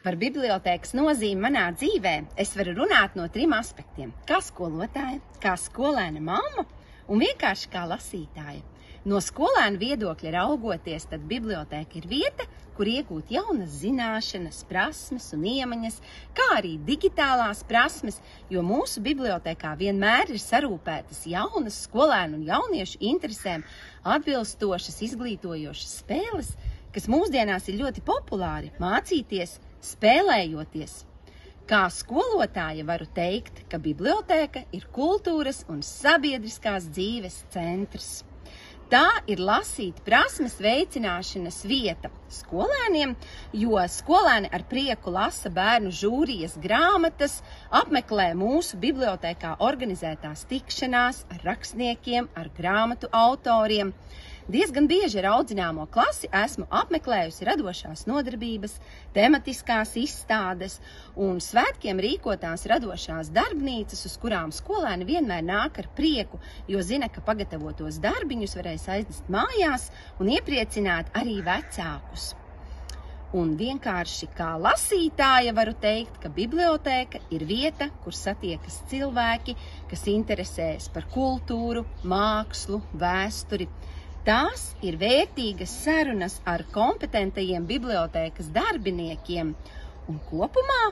Par bibliotēkas nozīmi manā dzīvē es varu runāt no 3 aspektiem – kā skolotāja, kā skolēna mamma un vienkārši kā lasītāja. No skolēna viedokļa raugoties, tad bibliotēka ir vieta, kur iegūt jaunas zināšanas, prasmes un iemaņas, kā arī digitālās prasmes, jo mūsu bibliotēkā vienmēr ir sarūpētas jaunas skolēnu un jauniešu interesēm atbilstošas izglītojošas spēles, kas mūsdienās ir ļoti populāri mācīties, spēlējoties. Kā skolotāja varu teikt, ka bibliotēka ir kultūras un sabiedriskās dzīves centrs. Tā ir lasīt prasmes veicināšanas vieta skolēniem, jo skolēni ar prieku lasa bērnu žūrijas grāmatas, apmeklē mūsu bibliotēkā organizētās tikšanās ar rakstniekiem, ar grāmatu autoriem. Diezgan bieži ar audzināmo klasi esmu apmeklējusi radošās nodarbības, tematiskās izstādes un svētkiem rīkotās radošās darbnīcas, uz kurām skolēni vienmēr nāk ar prieku, jo zina, ka pagatavotos darbiņus varēs aiznest mājās un iepriecināt arī vecākus. Un vienkārši kā lasītāja varu teikt, ka bibliotēka ir vieta, kur satiekas cilvēki, kas interesējas par kultūru, mākslu, vēsturi. Tās ir vērtīgas sarunas ar kompetentajiem bibliotēkas darbiniekiem, un kopumā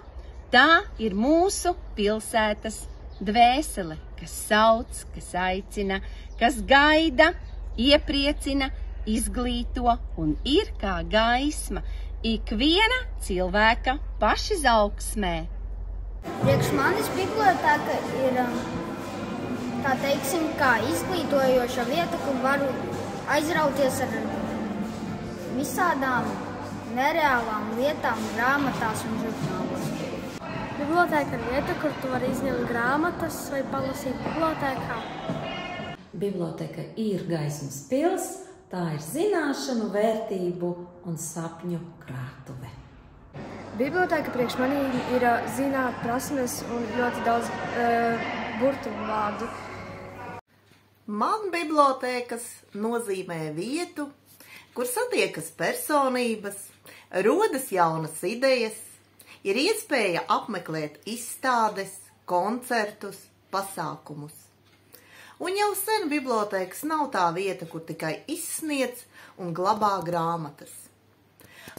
tā ir mūsu pilsētas dvēsele, kas sauc, kas aicina, kas gaida, iepriecina, izglīto un ir kā gaisma ikviena cilvēka pašizaugsmē. Priekš manis bibliotēka ir, tā teiksim, kā izglītojoša vieta, kur varu aizrauties ar visādām nereālām lietām grāmatās un žurnālos. Bibliotēka ir vieta, kur tu vari izņemt grāmatas vai palasīt bibliotēkā. Bibliotēka ir gaismas pils, tā ir zināšanu, vērtību un sapņu krātuve. Bibliotēka priekš manī ir zināt prasmes un ļoti daudz burtu vārdu. Man bibliotēkas nozīmē vietu, kur satiekas personības, rodas jaunas idejas, ir iespēja apmeklēt izstādes, koncertus, pasākumus. Un jau sen bibliotēkas nav tā vieta, kur tikai izsniedz un glabā grāmatas.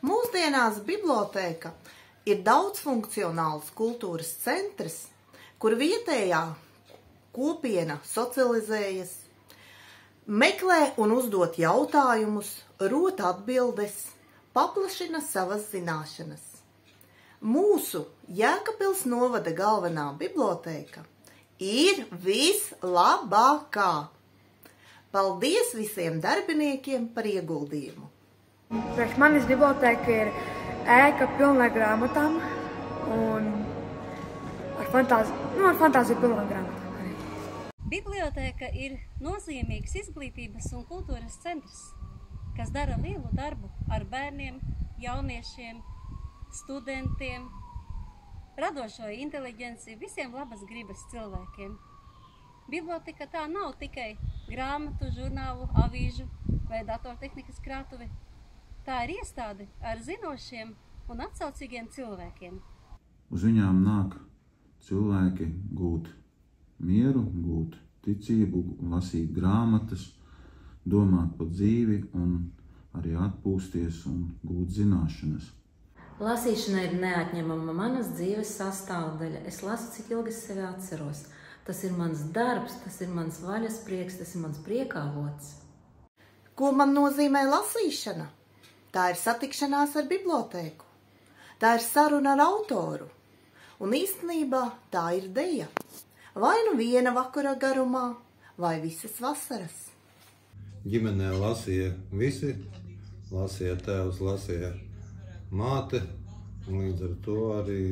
Mūsdienās bibliotēka ir daudzfunkcionāls kultūras centrs, kur vietējā kopiena socializējas, meklē un uzdot jautājumus, rot atbildes, paplašina savas zināšanas. Mūsu Jēkabpils novada galvenā bibliotēka ir vislabākā. Paldies visiem darbiniekiem par ieguldījumu. Priekš manis bibliotēka ir ēka pilna ar grāmatām un ar fantāziju pilna grāmatām. Bibliotēka ir nozīmīgs izglītības un kultūras centrs, kas dara lielu darbu ar bērniem, jauniešiem, studentiem, radošo inteliģenci, visiem labas gribas cilvēkiem. Biblioteka tā nav tikai grāmatu, žurnālu, avīžu vai datortehnikas krātuve. Tā ir iestāde ar zinošiem un atsaucīgiem cilvēkiem. Uz viņām nāk cilvēki gūt mieru, gūt ticību, lasīt grāmatas, domāt par dzīvi un arī atpūsties un gūt zināšanas. Lasīšana ir neatņemama manas dzīves sastāvdaļa. Es lasu, cik ilgi es sevi atceros. Tas ir mans darbs, tas ir mans vaļasprieks, tas ir mans priekāvots. Ko man nozīmē lasīšana? Tā ir satikšanās ar bibliotēku. Tā ir saruna ar autoru. Un īstenībā tā ir deja. Vai nu viena vakara garumā, vai visas vasaras. Ģimenē lasīja visi, lasīja tēvs, lasīja māte, un līdz ar to arī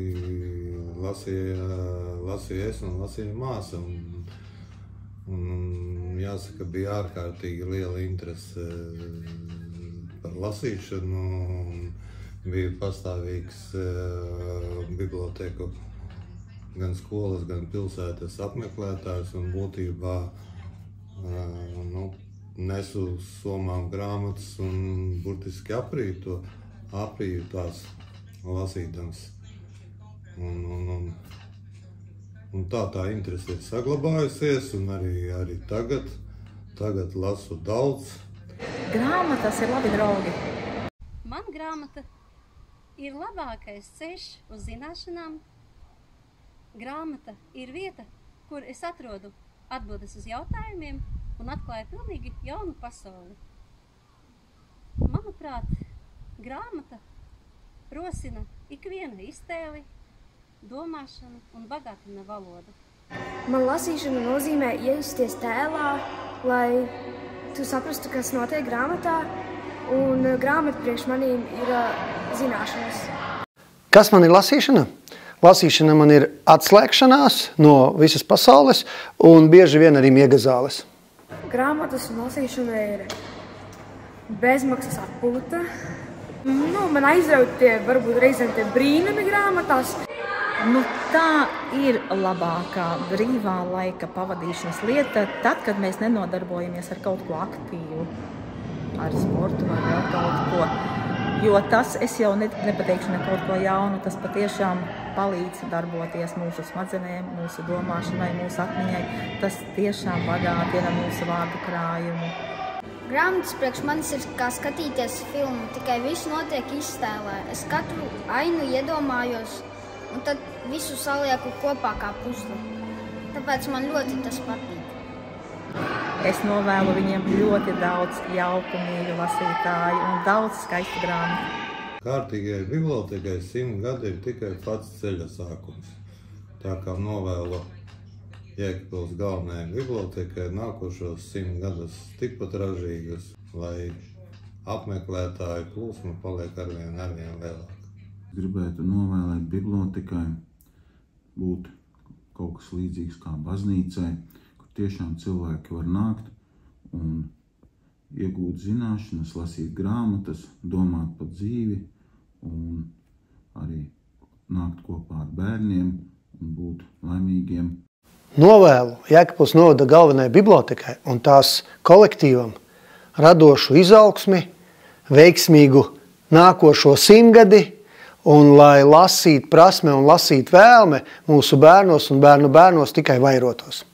lasīja es un lasīja māsa. Un jāsaka, bija ārkārtīgi liela interese par lasīšanu, bija pastāvīgs bibliotēku gan skolas, gan pilsētas apmeklētājs un būtībā nesu somām grāmatas un burtiski aprīju tās lasīdams. Un tā interese ir saglabājusies, un arī tagad lasu daudz. Grāmatas ir labi draugi. Man grāmata ir labākais ceļš uz zināšanām. Grāmata ir vieta, kur es atrodu atbildes uz jautājumiem un atklāju pilnīgi jaunu pasauli. Manuprāt, grāmata rosina ikviena iztēli, domāšanu un bagātina valodu. Man lasīšana nozīmē iejusties tēlā, lai tu saprastu, kas notiek grāmatā, un grāmata priekš manīm ir zināšanas. Kas man ir lasīšana? Lasīšana man ir atslēgšanās no visas pasaules un bieži vien arī miega zāles. Grāmatas un lasīšana ir bezmaksas atpūta. Man aizraut varbūt reizēm tie brīnumi grāmatās. Tā ir labākā brīvā laika pavadīšanas lieta, tad, kad mēs nenodarbojamies ar kaut ko aktīvu, ar sportu vai vēl kaut ko. Jo tas, es jau nepateikšu ne kaut ko jaunu, tas patiešām palīdz darboties mūsu smadzenēm, mūsu domāšanai, mūsu atmiņai. Tas tiešām bagātina mūsu vārdu krājumu. Grāmatas priekš manis ir kā skatīties filmu, tikai viss notiek iztēlē. Es katru ainu iedomājos, un tad visu salieku kopā kā puzli. Tāpēc man ļoti tas patīk. Es novēlu viņiem ļoti daudz jauku, mīļu lasītāju un daudz skaistu grāmatu. Kārtīgai bibliotekai 100 gadi ir tikai pats ceļa sākums. Tā kā novēlu Jēkabpils galvenajai bibliotekai nākošos 100 gadus tikpat ražīgus, lai apmeklētāju plūsma paliek arvien lielāka. Gribētu novēlēt bibliotekai būt kaut kas līdzīgs kā baznīcai, kur tiešām cilvēki var nākt un iegūt zināšanas, lasīt grāmatas, domāt par dzīvi un arī nākt kopā ar bērniem un būt laimīgiem. Novēlu Jēkabpils novada galvenajai bibliotekai un tās kolektīvam radošu izaugsmi, veiksmīgu nākošo 100 gadi, un lai lasīt prasme un lasīt vēlme mūsu bērnos un bērnu bērnos tikai vairotos.